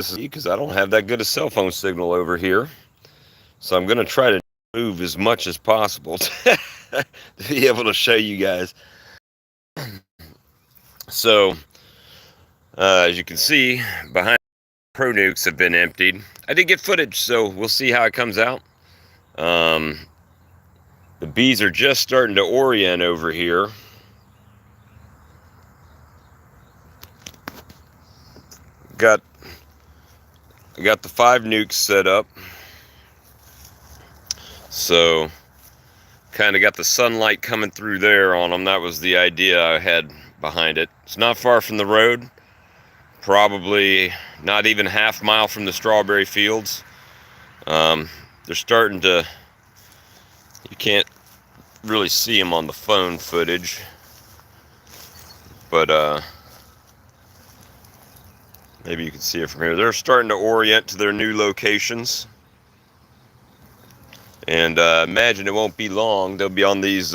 This is because I don't have that good a cell phone signal over here. So I'm going to try to move as much as possible to be able to show you guys. So, as you can see, behind Pro Nukes have been emptied. I did get footage, so we'll see how it comes out. The bees are just starting to orient over here. I got the 5 nukes set up. So, kind of got the sunlight coming through there on them. That was the idea I had behind it. It's not far from the road. Probably not even a half mile from the strawberry fields. They're starting to, you can't really see them on the phone footage, but maybe you can see it from here. They're starting to orient to their new locations, and imagine it won't be long. They'll be on these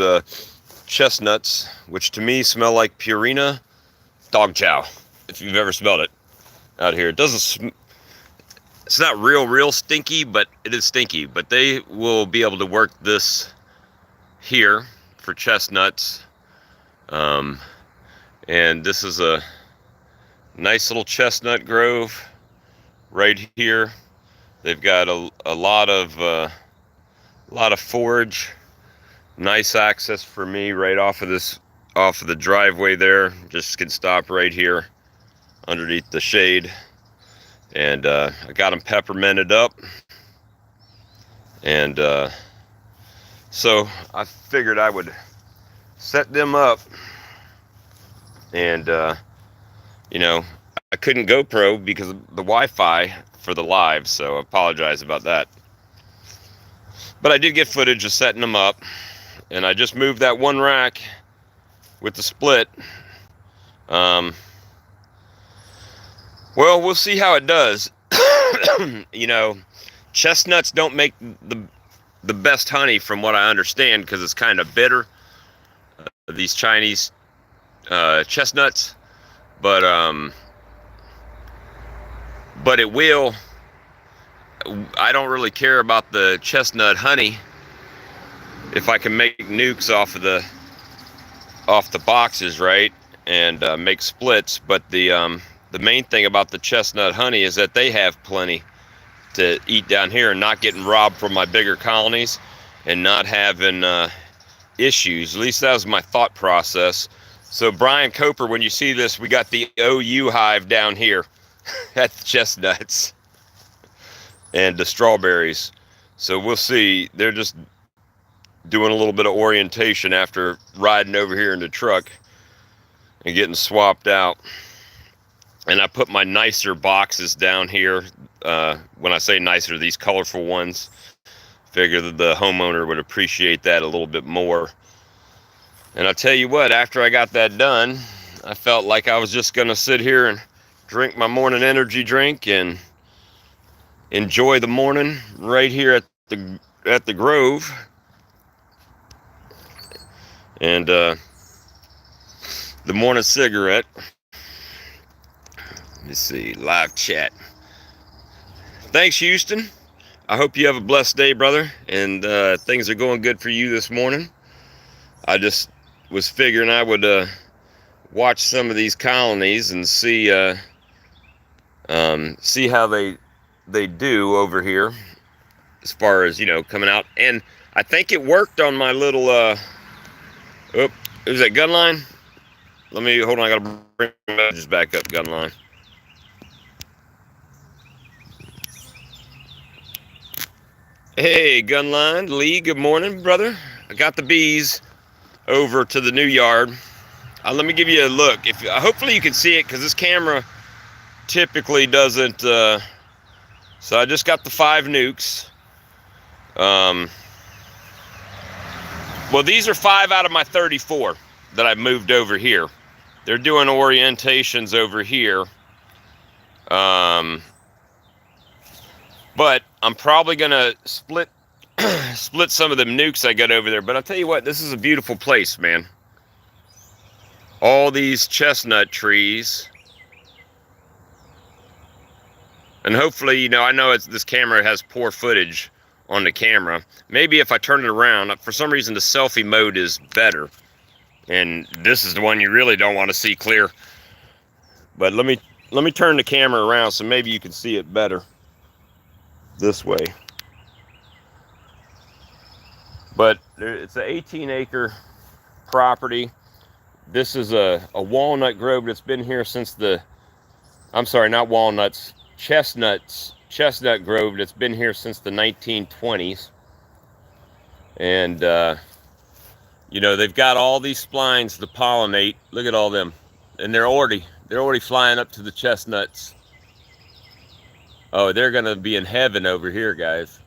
chestnuts, which to me smell like Purina dog chow, if you've ever smelled it out here. It doesn't it's not real stinky, but it is stinky. But they will be able to work this here for chestnuts. And this is a nice little chestnut grove right here. They've got a lot of forage, nice access for me right off of the driveway there. Just can stop right here underneath the shade. And I got them pepperminted up, and so I figured I would set them up. And you know, I couldn't GoPro because of the Wi-Fi for the live, so I apologize about that. But I did get footage of setting them up, and I just moved that one rack with the split. Well, we'll see how it does. You know, chestnuts don't make the best honey from what I understand, because it's kind of bitter, these Chinese chestnuts, but it will. I don't really care about the chestnut honey if I can make nukes off the boxes, right, and make splits. But the main thing about the chestnut honey is that they have plenty to eat down here, and not getting robbed from my bigger colonies, and not having issues. At least that was my thought process. So Brian Coper, when you see this, we got the OU hive down here at the chestnuts and the strawberries. So we'll see. They're just doing a little bit of orientation after riding over here in the truck and getting swapped out. And I put my nicer boxes down here. When I say nicer, these colorful ones. Figure that the homeowner would appreciate that a little bit more. And I'll tell you what, after I got that done, I felt like I was just going to sit here and drink my morning energy drink and enjoy the morning right here at the Grove. And the morning cigarette. Let me see, live chat. Thanks, Houston. I hope you have a blessed day, brother, and things are going good for you this morning. I just was figuring I would watch some of these colonies and see how they do over here, as far as, you know, coming out. And I think it worked on my little oh, is that gun line? Let me hold on. I gotta bring my messages back up. Gun line. Hey, Gunline, Lee, good morning, brother. I got the bees over to the new yard. Let me give you a look. Hopefully you can see it, because this camera typically doesn't. So I just got the 5 nukes. Well, these are 5 out of my 34 that I moved over here. They're doing orientations over here. But I'm probably gonna split some of them nukes I got over there. But I'll tell you what, this is a beautiful place, man. All these chestnut trees, And hopefully, you know, I know this camera has poor footage on the camera. Maybe if I turn it around, for some reason the selfie mode is better. And this is the one you really don't want to see clear. But let me turn the camera around so maybe you can see it better this way. But it's an 18-acre property. This is a walnut grove that's been here since I'm sorry, not walnuts, chestnut grove that's been here since the 1920s. And, you know, they've got all these splines to pollinate. Look at all them. And they're already flying up to the chestnuts. Oh, they're going to be in heaven over here, guys.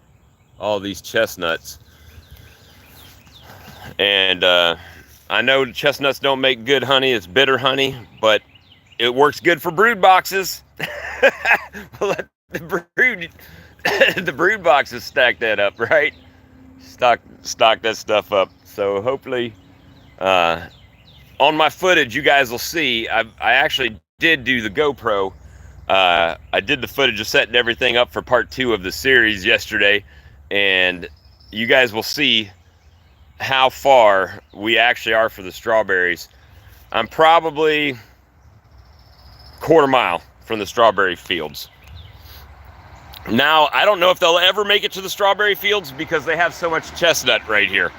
All these chestnuts. And I know chestnuts don't make good honey. It's bitter honey, but it works good for brood boxes. Let the brood boxes stack that up, right? Stock that stuff up. So hopefully, on my footage, you guys will see. I actually did do the GoPro. I did the footage of setting everything up for part 2 of the series yesterday, and you guys will see how far we actually are for the strawberries. I'm probably quarter mile from the strawberry fields. Now, I don't know if they'll ever make it to the strawberry fields because they have so much chestnut right here.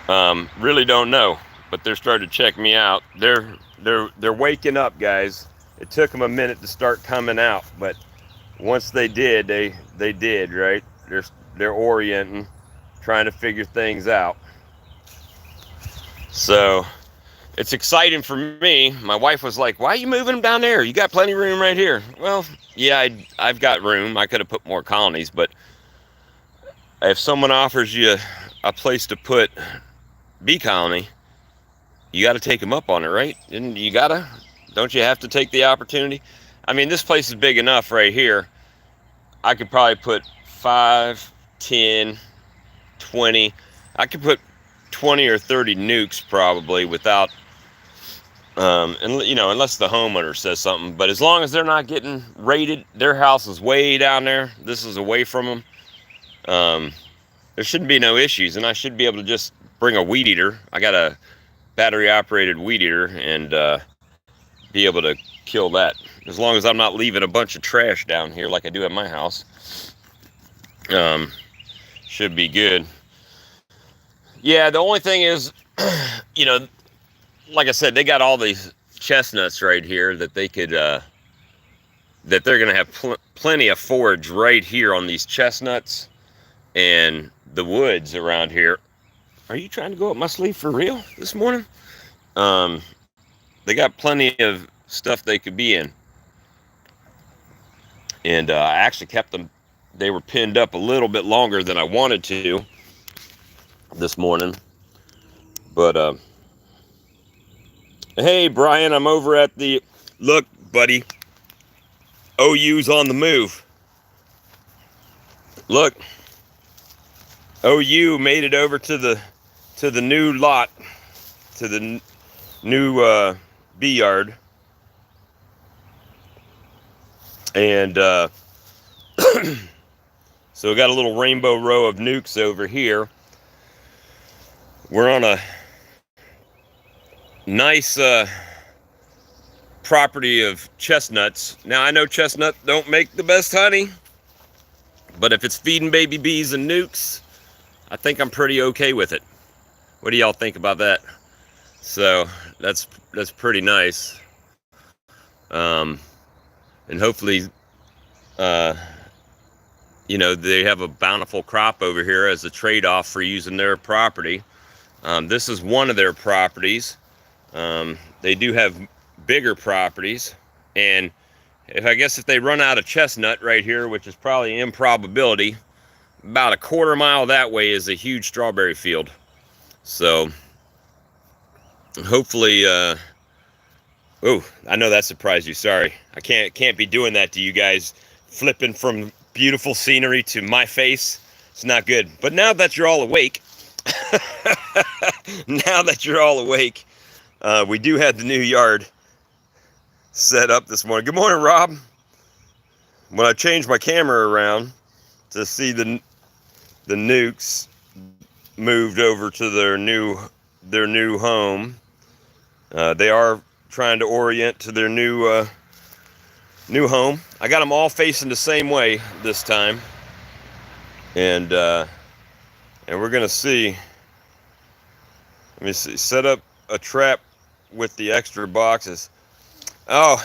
Really don't know, but they're starting to check me out. They're waking up, guys. It took them a minute to start coming out, but once they did, they did, right? They're orienting, trying to figure things out. So it's exciting for me. My wife was like, why are you moving them down there? You got plenty of room right here. Well, yeah, I've got room. I could have put more colonies, but if someone offers you a place to put bee colony, you got to take them up on it, right? And don't you have to take the opportunity? I mean, this place is big enough right here. I could probably put 5, 10, 20. I could put 20 or 30 nukes probably without, and you know, unless the homeowner says something. But as long as they're not getting raided, their house is way down there. This is away from them. There shouldn't be no issues, and I should be able to just bring a weed eater. I got a battery-operated weed eater and be able to kill that. As long as I'm not leaving a bunch of trash down here like I do at my house, should be good. Yeah, the only thing is, you know, like I said, they got all these chestnuts right here that they could, that they're going to have plenty of forage right here on these chestnuts and the woods around here. Are you trying to go up my sleeve for real this morning? They got plenty of stuff they could be in. And I actually kept them, they were pinned up a little bit longer than I wanted to this morning. But hey Brian, I'm over at the, look buddy, OU's on the move. Look, OU made it over to the new lot, to the new bee yard. And so we got a little rainbow row of nukes over here. We're on a nice property of chestnuts. Now I know chestnut don't make the best honey, but if it's feeding baby bees and nukes, I think I'm pretty okay with it. What do y'all think about that? So that's pretty nice. And hopefully, you know, they have a bountiful crop over here as a trade-off for using their property. This is one of their properties. They do have bigger properties, and I guess if they run out of chestnut right here, which is probably an improbability, about a quarter mile that way is a huge strawberry field. So hopefully, oh, I know that surprised you. Sorry, I can't be doing that to you guys, flipping from beautiful scenery to my face. It's not good. But now that you're all awake, we do have the new yard set up this morning. Good morning, Rob. when I changed my camera around to see the nukes moved over to their new home. They are trying to orient to their new home. I got them all facing the same way this time, and we're gonna see. Let me see. Set up a trap with the extra boxes. Oh,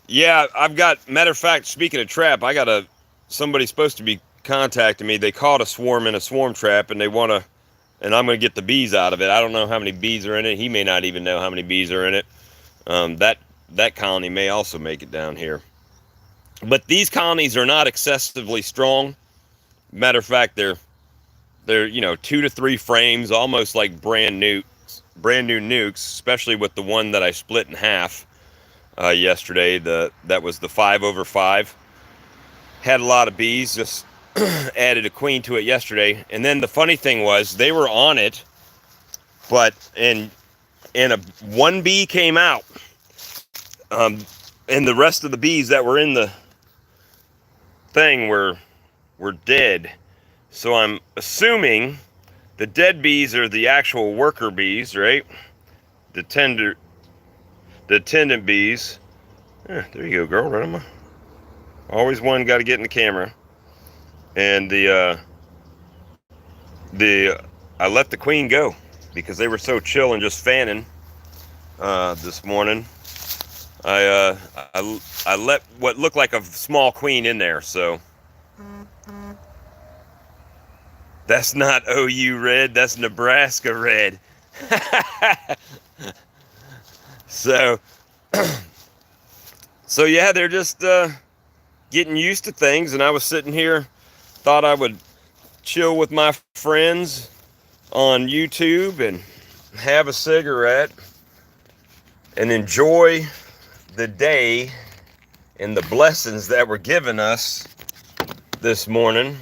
yeah. I've got. Matter of fact, speaking of trap, I got somebody supposed to be contacting me. They caught a swarm in a swarm trap, and they want to. And I'm going to get the bees out of it. I don't know how many bees are in it. He may not even know how many bees are in it. That colony may also make it down here. But these colonies are not excessively strong. Matter of fact, they're 2 to 3 frames, almost like brand new nukes, especially with the one that I split in half yesterday. That was the 5/5. Had a lot of bees. Just added a queen to it yesterday, and then the funny thing was they were on it, but one bee came out, and the rest of the bees that were in the thing were dead. So I'm assuming the dead bees are the actual worker bees, right? The attendant bees. Yeah, there you go, girl. Right on my. Always one got to get in the camera. And I let the queen go because they were so chill and just fanning this morning. I let what looked like a small queen in there, so that's not OU red, that's Nebraska red. So yeah, they're just getting used to things, and I was sitting here, thought I would chill with my friends on YouTube and have a cigarette and enjoy the day and the blessings that were given us this morning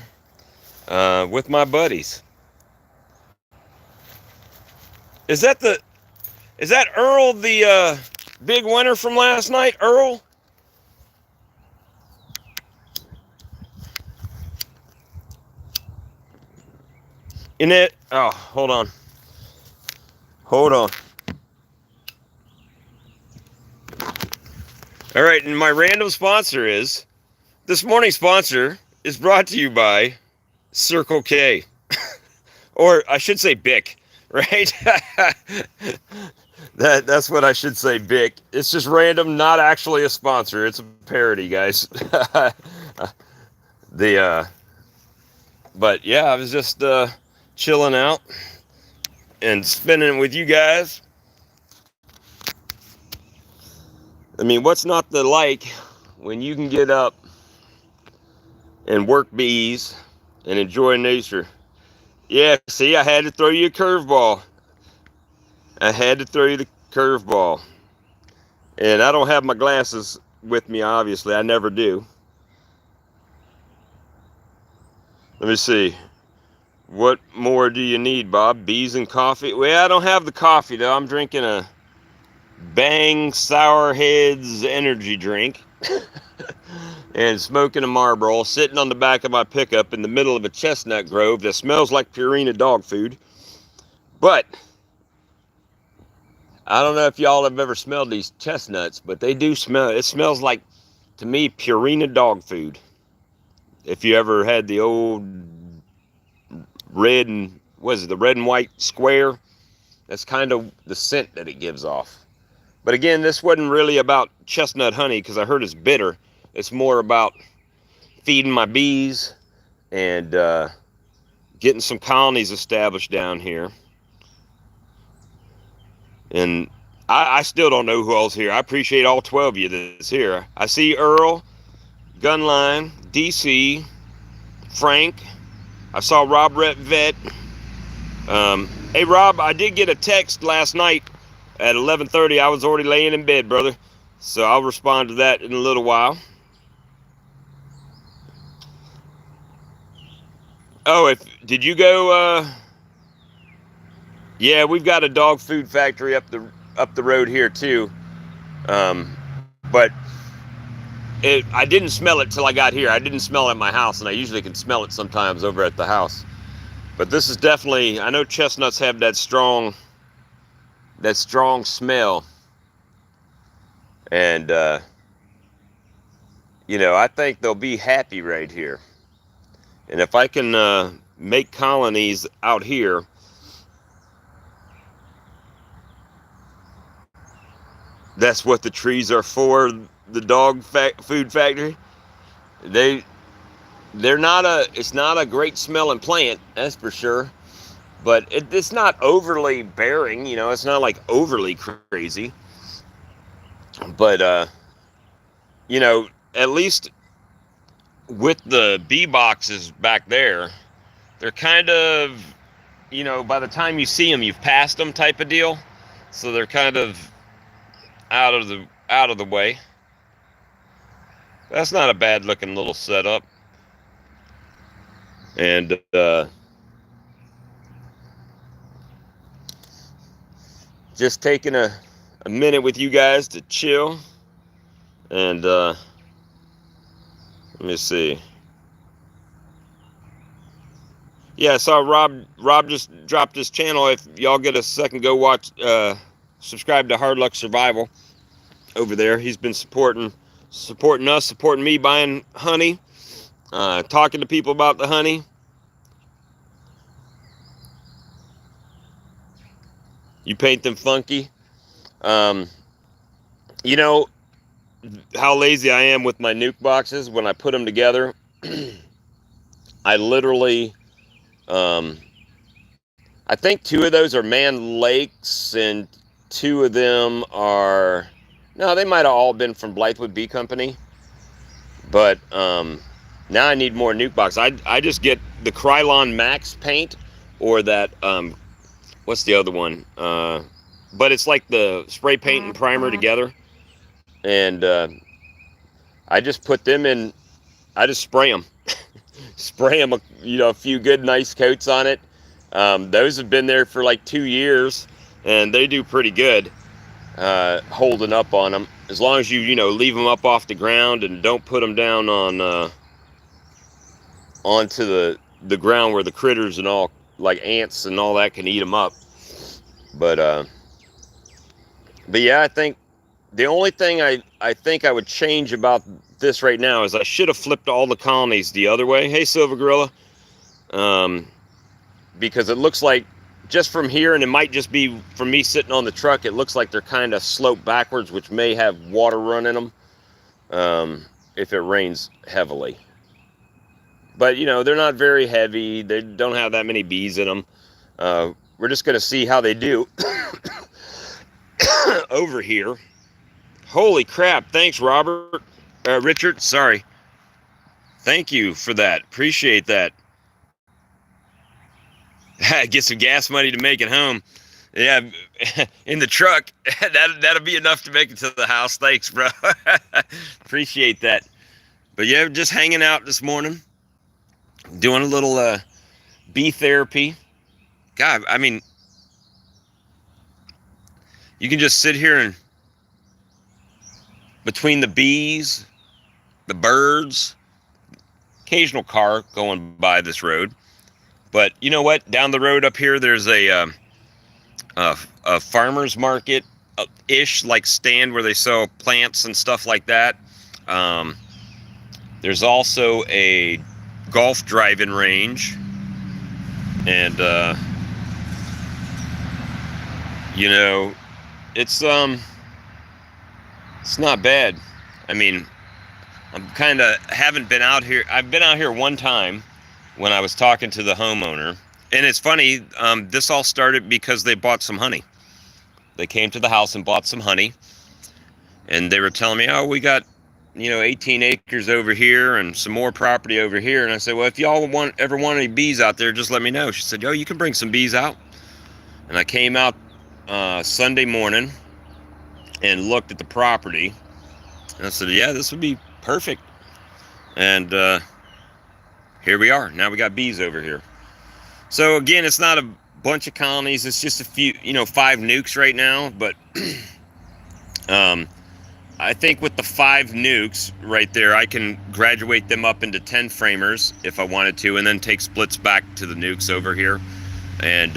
with my buddies. Is that Earl, the big winner from last night, Earl? In it, oh, hold on. All right, and my random sponsor this morning's sponsor is brought to you by Circle K, or I should say Bic, right? That's what I should say, Bic. It's just random, not actually a sponsor. It's a parody, guys. But yeah, I was just chilling out and spending it with you guys. I mean, what's not to like when you can get up and work bees and enjoy nature? Yeah, see, I had to throw you a curveball. And I don't have my glasses with me, obviously. I never do. Let me see. What more do you need, Bob? Bees and coffee? Well, I don't have the coffee, though. I'm drinking a Bang Sourheads energy drink and smoking a Marlboro, sitting on the back of my pickup in the middle of a chestnut grove that smells like Purina dog food. But I don't know if y'all have ever smelled these chestnuts, but they do smell. It smells like, to me, Purina dog food. If you ever had the old red and, the red and white square, that's kind of the scent that it gives off. But again, this wasn't really about chestnut honey because I heard it's bitter. It's more about feeding my bees and getting some colonies established down here. And I still don't know who else here. I appreciate all 12 of you that's here. I see Earl, Gunline, DC, Frank. I saw Rob Rep Vet. Hey Rob, I did get a text last night at 11:30. I was already laying in bed, brother. So I'll respond to that in a little while. Oh, did you go? Yeah, we've got a dog food factory up the road here too. But I didn't smell it till I got here. I didn't smell it at my house, and I usually can smell it sometimes over at the house. But this is definitely, I know chestnuts have that strong smell. And, you know, I think they'll be happy right here. And if I can make colonies out here, that's what the trees are for, the dog food factory. They're not it's not a great smelling plant, that's for sure. But it's not overly bearing, you know, it's not like overly crazy. But, you know, at least with the bee boxes back there, they're kind of, you know, by the time you see them, you've passed them type of deal. So they're kind of out of the way. That's not a bad looking little setup. And just taking a minute with you guys to chill. And let me see. Yeah, I saw Rob just dropped his channel. If y'all get a second, go watch, subscribe to Hard Luck Survival over there. He's been supporting us, supporting me, buying honey, talking to people about the honey. You paint them funky. You know how lazy I am with my nuke boxes. When I put them together, I literally, I think 2 of those are Man Lakes, and 2 of them are, no, they might have all been from Blythewood Bee Company. But now I need more nuke box. I just get the Krylon Max paint, or that, what's the other one? But it's like the spray paint and primer together. And I just put them in, I just spray them. Spray them, you know, a few good nice coats on it. Those have been there for like 2 years, and they do pretty good holding up on them. As long as you know, leave them up off the ground and don't put them down on onto the ground where the critters and all, like ants and all that, can eat them up. But yeah, I think the only thing I think I would change about this right now is I should have flipped all the colonies the other way. Hey, Silver Gorilla. Because it looks like, just from here, and it might just be from me sitting on the truck, it looks like they're kind of sloped backwards, which may have water run in them if it rains heavily. But, you know, they're not very heavy. They don't have that many bees in them. We're just going to see how they do over here. Holy crap. Thanks, Richard, sorry. Thank you for that. Appreciate that. Get some gas money to make it home. Yeah, in the truck. That'll be enough to make it to the house. Thanks, bro. Appreciate that. But yeah, just hanging out this morning, doing a little bee therapy. God, I mean, you can just sit here and between the bees, the birds, occasional car going by this road. But you know what? Down the road up here, there's a farmer's market-ish like stand where they sell plants and stuff like that. There's also a golf driving range. And, you know, it's not bad. I mean, haven't been out here. I've been out here one time when I was talking to the homeowner. And it's funny, this all started because they bought some honey. They came to the house and bought some honey. And they were telling me, oh, we got, you know, 18 acres over here and some more property over here. And I said, well, if y'all ever want any bees out there, just let me know. She said, oh, you can bring some bees out. And I came out Sunday morning and looked at the property. And I said, yeah, this would be perfect. And here we are. Now we got bees over here. So again, it's not a bunch of colonies. It's just a few, you know, 5 nukes right now. But I think with the 5 nukes right there, I can graduate them up into 10 framers if I wanted to, and then take splits back to the nukes over here. And,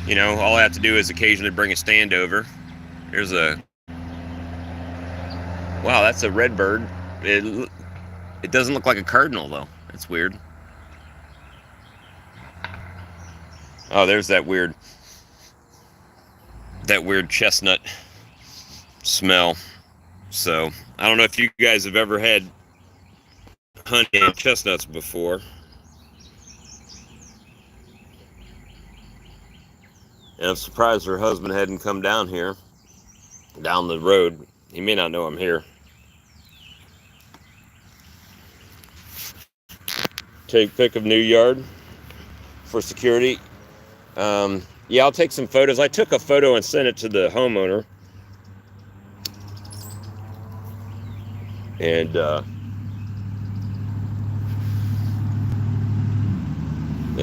you know, all I have to do is occasionally bring a stand over. Here's a... Wow, that's a red bird. It doesn't look like a cardinal, though. That's weird. Oh, there's that weird chestnut smell. So, I don't know if you guys have ever had honey and chestnuts before. And I'm surprised her husband hadn't come down here, down the road. He may not know I'm here. Take pic of new yard for security. Yeah, I'll take some photos. I took a photo and sent it to the homeowner. And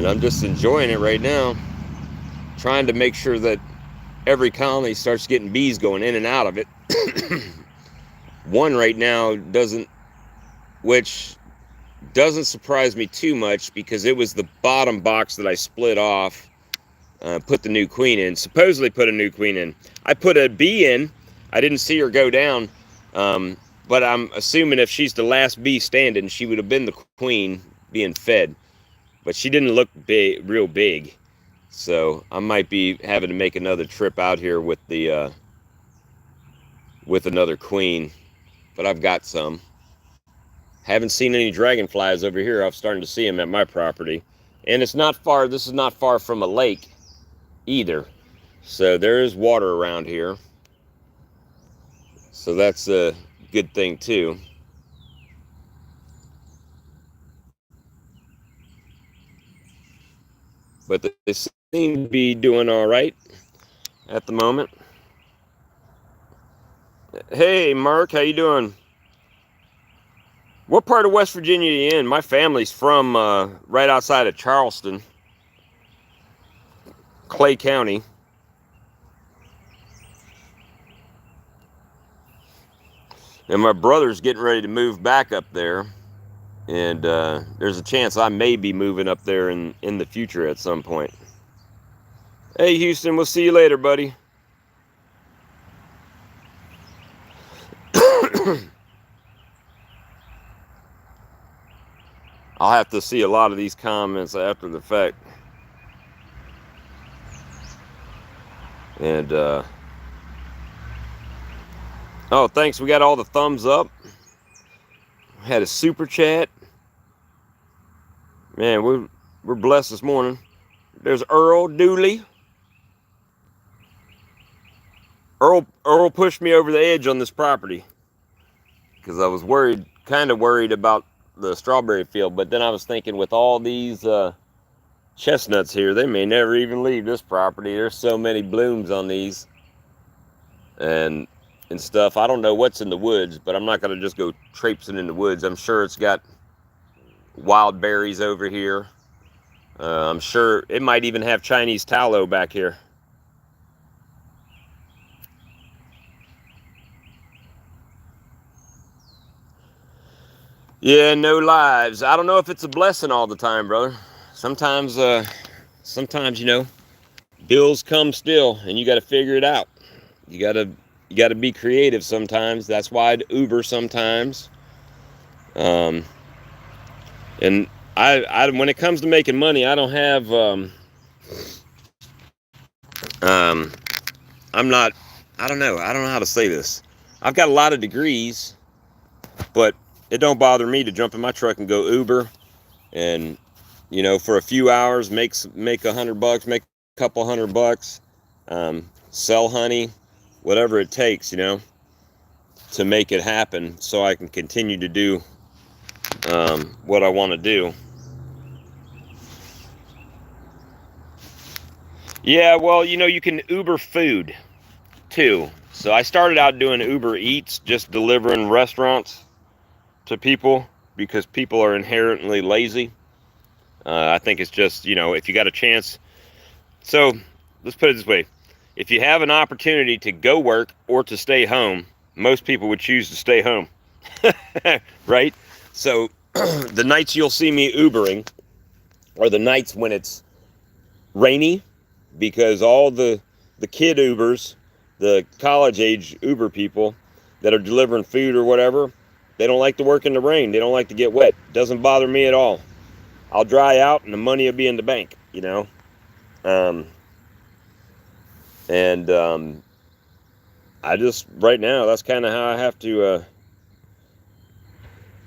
I'm just enjoying it right now. Trying to make sure that every colony starts getting bees going in and out of it. One right now which doesn't surprise me too much, because it was the bottom box that I split off, put the new queen in, supposedly put a new queen in. I put a bee in. I didn't see her go down, but I'm assuming if she's the last bee standing, she would have been the queen being fed. But she didn't look big, real big. So I might be having to make another trip out here with the with another queen. But I've got some. Haven't seen any dragonflies over here. I'm starting to see them at my property. And it's not far, this is not far from a lake either. So there is water around here. So that's a good thing too. But they seem to be doing all right at the moment. Hey, Mark, how you doing? What part of West Virginia are you in? My family's from right outside of Charleston, Clay County. And my brother's getting ready to move back up there. And there's a chance I may be moving up there in the future at some point. Hey, Houston, we'll see you later, buddy. I'll have to see a lot of these comments after the fact. And, oh, thanks. We got all the thumbs up. Had a super chat. Man, we're blessed this morning. There's Earl Dooley. Earl pushed me over the edge on this property because I was kind of worried about the strawberry field. But then I was thinking, with all these chestnuts here, they may never even leave this property. There's so many blooms on these and stuff. I don't know what's in the woods, but I'm not going to just go traipsing in the woods. I'm sure it's got wild berries over here. I'm sure it might even have Chinese tallow back here. Yeah, no lives. I don't know if it's a blessing all the time, brother. Sometimes, you know, bills come still, and you got to figure it out. You got to be creative sometimes. That's why I'd Uber sometimes. And I when it comes to making money, I don't have I don't know how to say this. I've got a lot of degrees, but it don't bother me to jump in my truck and go Uber, and, you know, for a few hours make $100, make a couple $100, sell honey, whatever it takes, you know, to make it happen, so I can continue to do what I want to do. Yeah, well, you know, you can Uber food too. So I started out doing Uber Eats, just delivering restaurants to people, because people are inherently lazy. I think it's just, you know, if you got a chance. So let's put it this way. If you have an opportunity to go work or to stay home, most people would choose to stay home. Right? So the nights you'll see me Ubering are the nights when it's rainy, because all the kid Ubers, the college age Uber people that are delivering food or whatever, they don't like to work in the rain. They don't like to get wet. Doesn't bother me at all. I'll dry out and the money will be in the bank, you know. Um, and I just, right now, that's kind of how I have to.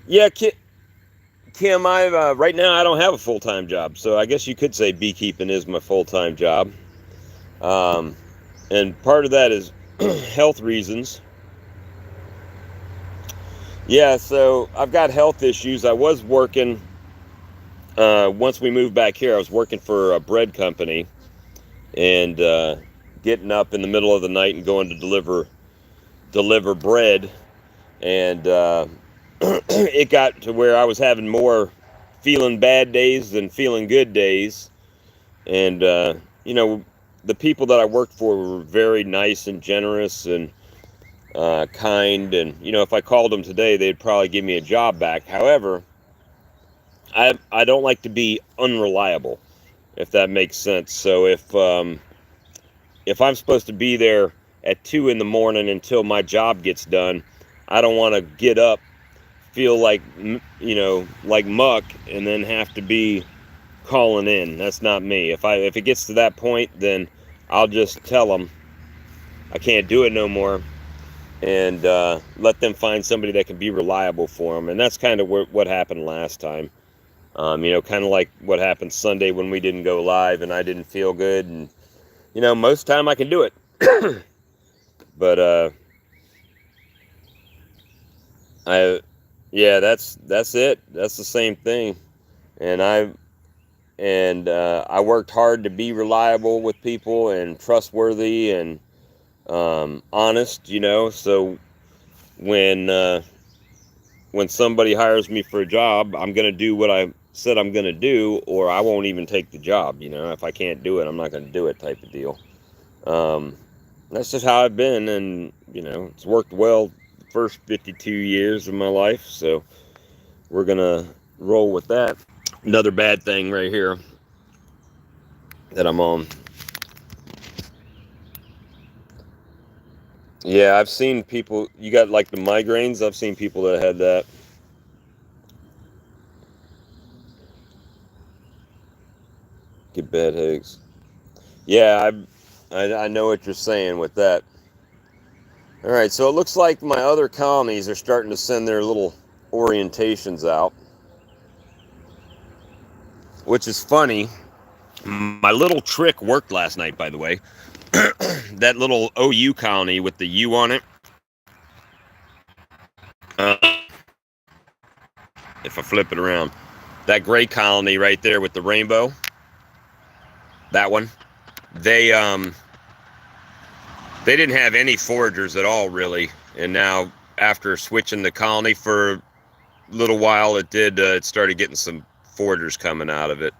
Yeah, Kim, right now I don't have a full-time job, so I guess you could say beekeeping is my full-time job. Um, and part of that is health reasons. Yeah, so I've got health issues. I was working, once we moved back here, I was working for a bread company, and getting up in the middle of the night and going to deliver bread, and it got to where I was having more feeling bad days than feeling good days. And you know, the people that I worked for were very nice and generous and kind, and you know, if I called them today, they'd probably give me a job back. However, I don't like to be unreliable, if that makes sense. So if I'm supposed to be there at 2 in the morning until my job gets done, I don't want to get up, feel like, you know, like muck, and then have to be calling in. That's not me. If it gets to that point, then I'll just tell them I can't do it no more, and let them find somebody that can be reliable for them. And that's kind of what happened last time. You know, kind of like what happened Sunday when we didn't go live and I didn't feel good. And you know, most of the time I can do it. But yeah, that's it. That's the same thing. And I worked hard to be reliable with people and trustworthy and honest, you know. So when somebody hires me for a job, I'm gonna do what I said I'm gonna do, or I won't even take the job. You know, if I can't do it, I'm not gonna do it, type of deal. That's just how I've been, and you know, it's worked well the first 52 years of my life. So we're gonna roll with that. Another bad thing right here that I'm on. Yeah, I've seen people, you got like the migraines, I've seen people that had that. Get bad headaches. Yeah, I know what you're saying with that. All right, so it looks like my other colonies are starting to send their little orientations out, which is funny. My little trick worked last night, by the way. That little OU colony with the U on it. Uh, if I flip it around, that gray colony right there with the rainbow, that one, they didn't have any foragers at all, really. And now, after switching the colony for a little while, it started getting some foragers coming out of it.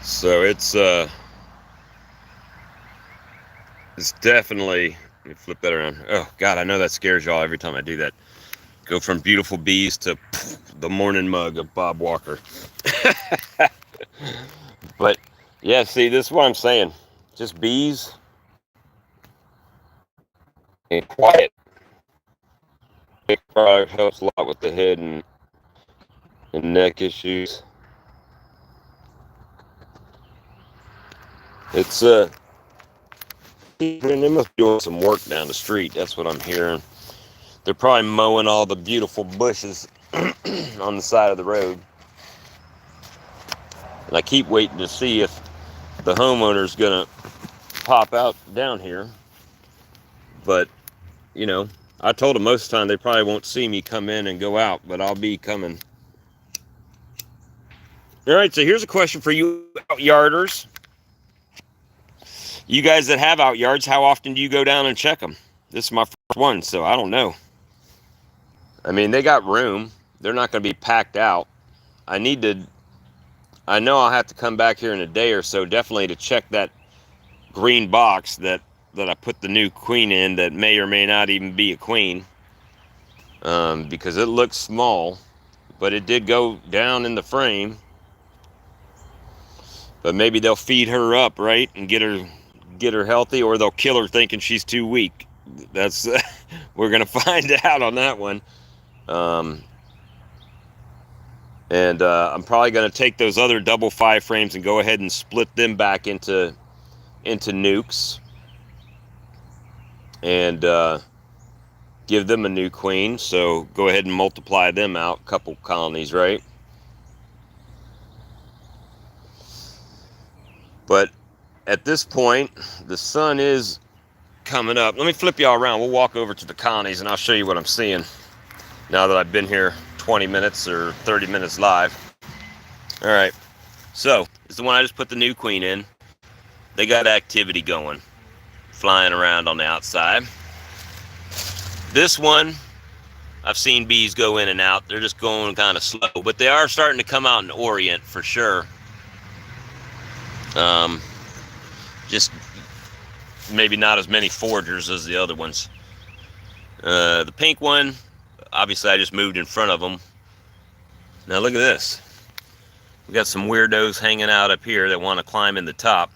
So it's definitely, let me flip that around. Oh God, I know that scares y'all every time I do that. Go from beautiful bees to the morning mug of Bob Walker. But yeah, see, this is what I'm saying. Just bees and quiet. It probably helps a lot with the head and neck issues. It's they must be doing some work down the street. That's what I'm hearing. They're probably mowing all the beautiful bushes on the side of the road. And I keep waiting to see if the homeowner's gonna pop out down here. But, you know, I told them most of the time they probably won't see me come in and go out, but I'll be coming. All right, so here's a question for you out-yarders. You guys that have out yards, how often do you go down and check them? This is my first one, so I don't know. I mean, they got room. They're not going to be packed out. I know I'll have to come back here in a day or so, definitely, to check that green box that I put the new queen in that may or may not even be a queen, because it looks small, but it did go down in the frame. But maybe they'll feed her up, right, and get her healthy, or they'll kill her thinking she's too weak. That's we're gonna find out on that one. And I'm probably gonna take those other double 5 frames and go ahead and split them back into nukes, and give them a new queen. So go ahead and multiply them out, a couple colonies, right? But at this point, the sun is coming up. Let me flip y'all around. We'll walk over to the colonies and I'll show you what I'm seeing now that I've been here 20 minutes or 30 minutes live. All right, so this is the one I just put the new queen in. They got activity going, flying around on the outside. This one, I've seen bees go in and out. They're just going kind of slow, but they are starting to come out and orient for sure. Just maybe not as many foragers as the other ones. The pink one, obviously I just moved in front of them. Now look at this. We got some weirdos hanging out up here that want to climb in the top.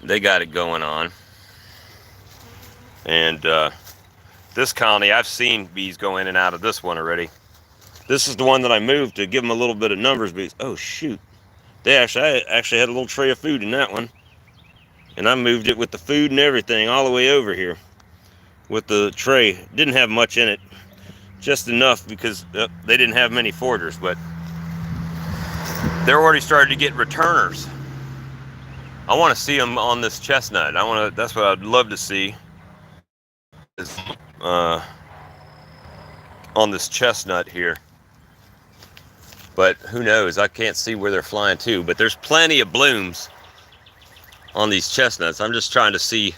They got it going on. And this colony, I've seen bees go in and out of this one already. This is the one that I moved to give them a little bit of numbers. But oh shoot, I actually had a little tray of food in that one, and I moved it with the food and everything all the way over here with the tray. Didn't have much in it, just enough because they didn't have many foragers, but they're already starting to get returners. I want to see them on this chestnut. That's what I'd love to see. Is, on this chestnut here. But who knows? I can't see where they're flying to. But there's plenty of blooms on these chestnuts. I'm just trying to see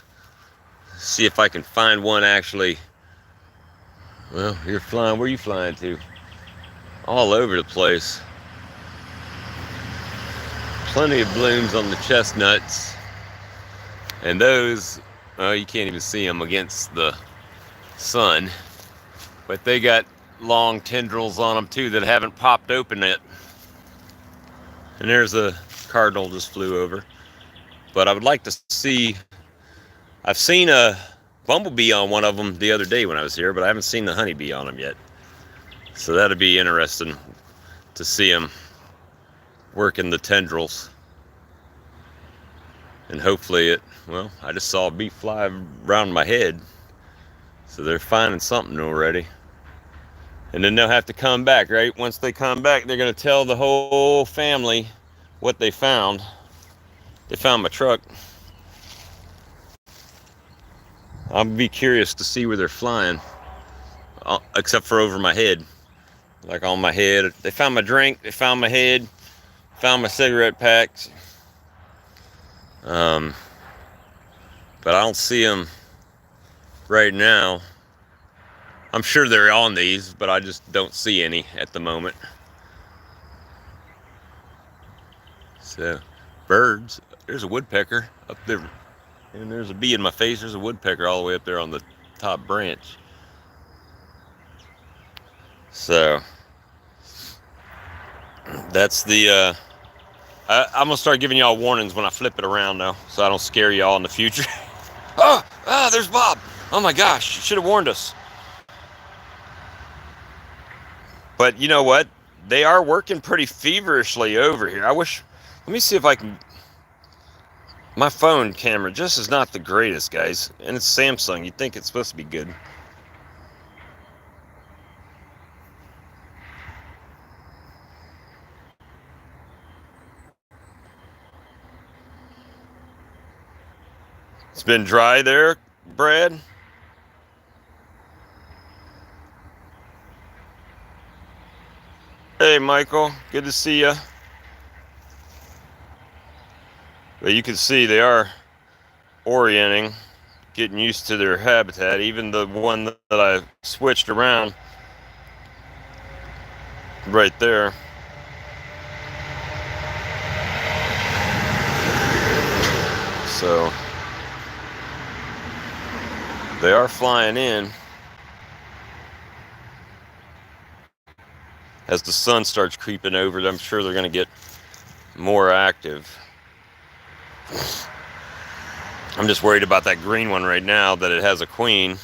if I can find one actually. Well, you're flying. Where are you flying to? All over the place. Plenty of blooms on the chestnuts. And those, you can't even see them against the sun. But they got long tendrils on them too that haven't popped open yet. And there's a cardinal just flew over. But I would like to see, I've seen a bumblebee on one of them the other day when I was here, but I haven't seen the honeybee on them yet. So that'd be interesting to see them working the tendrils. And hopefully well, I just saw a bee fly around my head. So they're finding something already. And then they'll have to come back, right? Once they come back, they're going to tell the whole family what they found. They found my truck. I'll be curious to see where they're flying, except for over my head. Like on my head. They found my drink, they found my head, found my cigarette packs. But I don't see them right now. I'm sure they're on these, but I just don't see any at the moment. So, birds. There's a woodpecker up there. And there's a bee in my face. There's a woodpecker all the way up there on the top branch. So, that's the, I'm gonna start giving y'all warnings when I flip it around though, so I don't scare y'all in the future. There's Bob. Oh my gosh, you should have warned us. But you know what? They are working pretty feverishly over here. Let me see if I can, my phone camera just is not the greatest, guys. And it's Samsung, you'd think it's supposed to be good. It's been dry there, Brad. Hey, Michael, good to see you. But you can see they are orienting, getting used to their habitat. Even the one that I switched around right there. So they are flying in. As the sun starts creeping over, I'm sure they're going to get more active. I'm just worried about that green one right now, that it has a queen.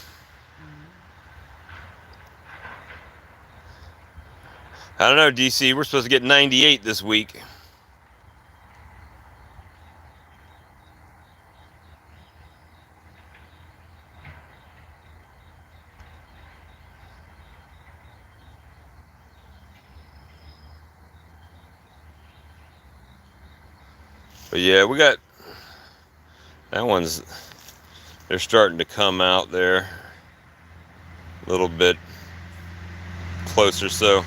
I don't know, DC, we're supposed to get 98 this week. But yeah, we got, that one's, they're starting to come out there a little bit closer. So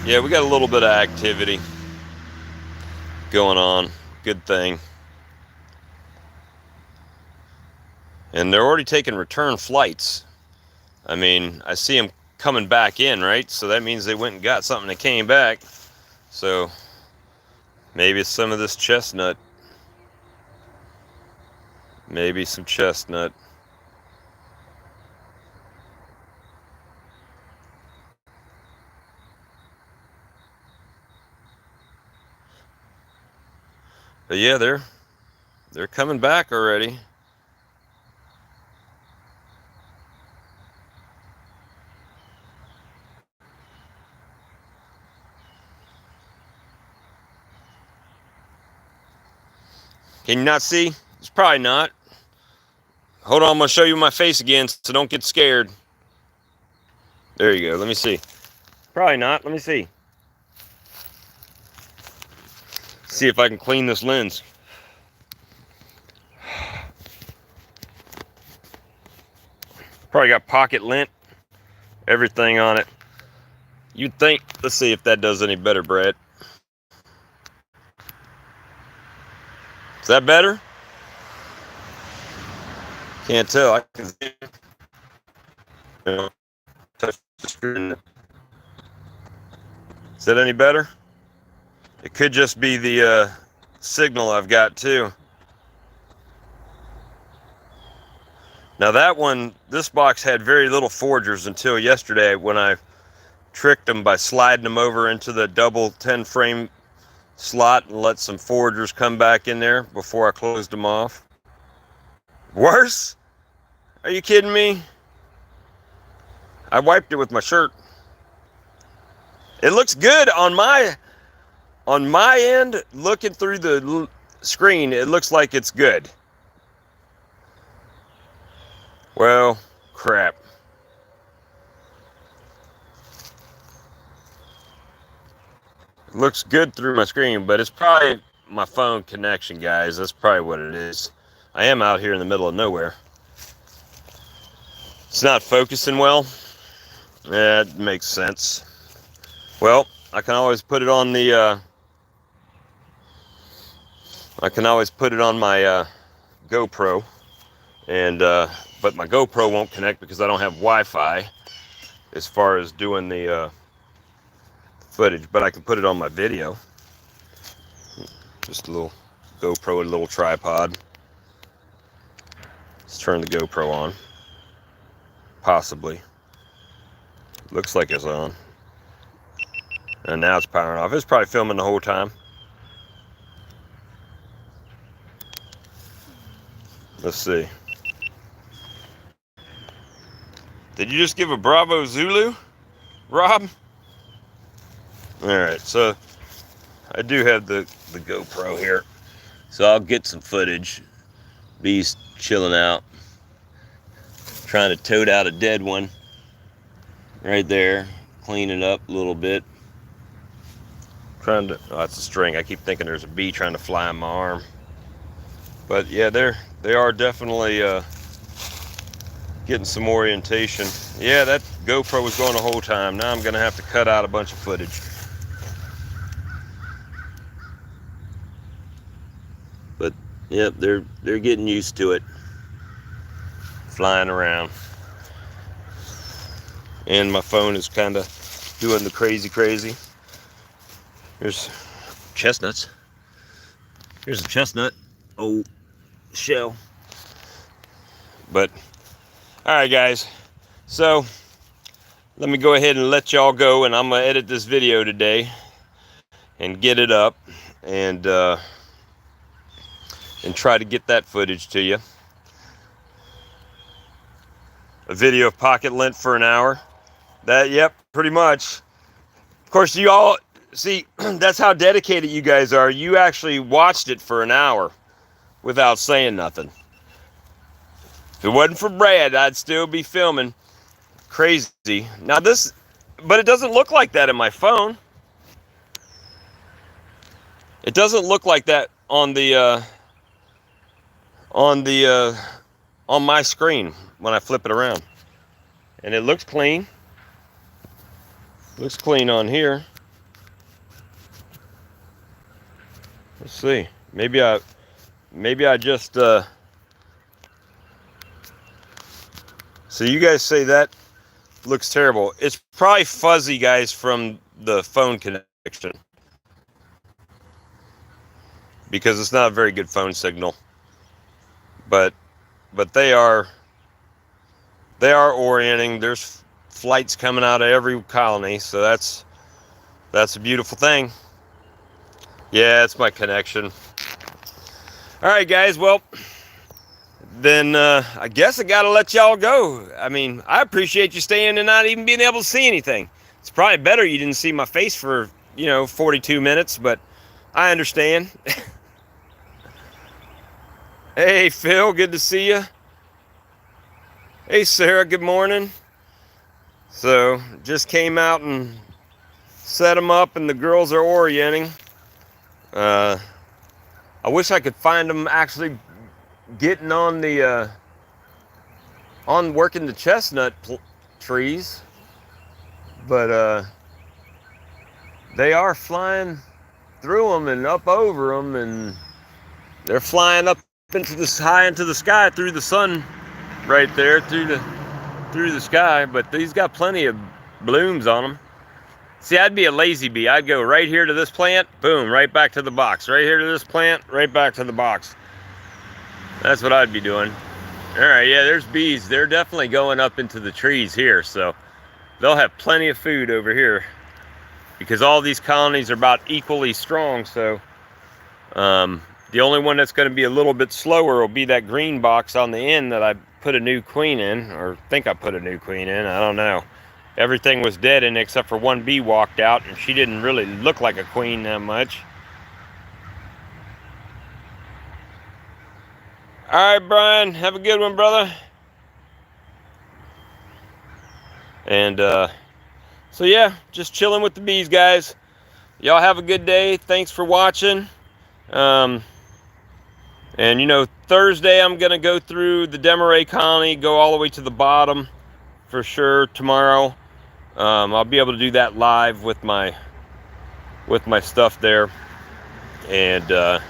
yeah, we got a little bit of activity going on. Good thing. And they're already taking return flights. I mean, I see them coming back in, right? So that means they went and got something that came back. So maybe it's some of this chestnut. Maybe some chestnut. But yeah, they're coming back already. Can you not see? It's probably not. Hold on, I'm gonna show you my face again, so don't get scared. There you go, let me see. Probably not, let me see. See if I can clean this lens. Probably got pocket lint, everything on it. You'd think, let's see if that does any better, Brad. Is that better? Can't tell, I can see it. You know, touch the screen. Is that any better? It could just be the signal I've got too. Now that one, this box had very little forgers until yesterday when I tricked them by sliding them over into the double 10 frame slot and let some forgers come back in there before I closed them off. Worse? Are you kidding me? I wiped it with my shirt. It looks good on my end. Looking through the screen, it looks like it's good. Well, crap. It looks good through my screen, but it's probably my phone connection, guys. That's probably what it is. I am out here in the middle of nowhere. It's not focusing well. Yeah, it makes sense. Well, I can always put it on the I can always put it on my GoPro, and but my GoPro won't connect because I don't have Wi-Fi as far as doing the footage, but I can put it on my video. Just a little GoPro, a little tripod. Let's turn the GoPro on. Possibly. Looks like it's on. And now it's powering off. It's probably filming the whole time. Let's see. Did you just give a Bravo Zulu, Rob? Alright, so I do have the GoPro here. So I'll get some footage. Beast chilling out. Trying to tote out a dead one. Right there. Clean it up a little bit. Trying to, oh, that's a string. I keep thinking there's a bee trying to fly in my arm. But yeah, they are definitely getting some orientation. Yeah, that GoPro was going the whole time. Now I'm gonna have to cut out a bunch of footage. But yep, they're getting used to it. Flying around. And my phone is kind of doing the crazy. Here's chestnuts. Here's a chestnut. Oh, shell. But all right, guys, so let me go ahead and let y'all go, and I'm gonna edit this video today and get it up and try to get that footage to you. A video of pocket lint for an hour. That, yep, pretty much. Of course, you all see, that's how dedicated you guys are. You actually watched it for an hour without saying nothing. If it wasn't for Brad, I'd still be filming. Crazy. Now this, but it doesn't look like that in my phone. It doesn't look like that on the on my screen when I flip it around. And it looks clean. Looks clean on here. Let's see. Maybe I just so you guys say that looks terrible. It's probably fuzzy, guys, from the phone connection, because it's not a very good phone signal. But they are orienting. There's flights coming out of every colony, so that's a beautiful thing. Yeah, it's my connection. All right, guys, well then I guess I gotta let y'all go. I mean, I appreciate you staying and not even being able to see anything. It's probably better you didn't see my face for 42 minutes, but I understand. Hey Phil, good to see you. Hey Sarah, good morning. So just came out and set them up, and the girls are orienting. I wish I could find them actually getting on the working the chestnut trees, but they are flying through them and up over them, and they're flying up into this high into the sky through the sun right there, through the sky. But these got plenty of blooms on them. See, I'd be a lazy bee. I'd go right here to this plant, boom, right back to the box. Right here to this plant, right back to the box. That's what I'd be doing. All right, yeah, there's bees. They're definitely going up into the trees here, so they'll have plenty of food over here, because all these colonies are about equally strong. So the only one that's going to be a little bit slower will be that green box on the end that I put a new queen in, or think I put a new queen in. I don't know. Everything was dead in except for one bee walked out, and she didn't really look like a queen that much. All right, Brian, have a good one, brother. And so yeah, just chilling with the bees, guys. Y'all have a good day. Thanks for watching. And Thursday I'm gonna go through the Demaray colony, go all the way to the bottom for sure. Tomorrow I'll be able to do that live with my stuff there, and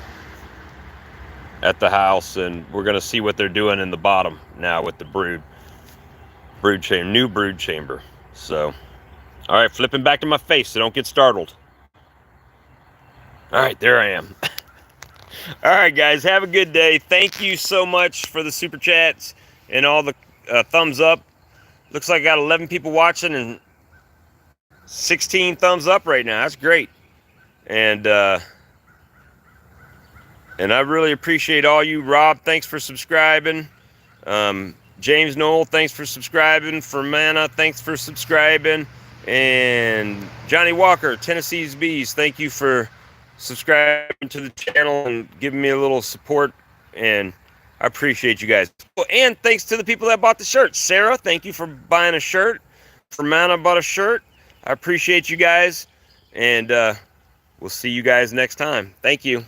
at the house, and we're gonna see what they're doing in the bottom now with the brood chamber, new brood chamber. So all right, flipping back to my face so don't get startled. All right, there I am. All right, guys, have a good day. Thank you so much for the super chats and all the thumbs up. Looks like I got 11 people watching and 16 thumbs up right now. That's great. And I really appreciate all you. Rob, thanks for subscribing. James Noel, thanks for subscribing. Fermana, thanks for subscribing. And Johnny Walker, Tennessee's Bees, thank you for subscribing to the channel and giving me a little support, and I appreciate you guys. And thanks to the people that bought the shirts. Sarah, thank you for buying a shirt. Fermana bought a shirt. I appreciate you guys, and we'll see you guys next time. Thank you.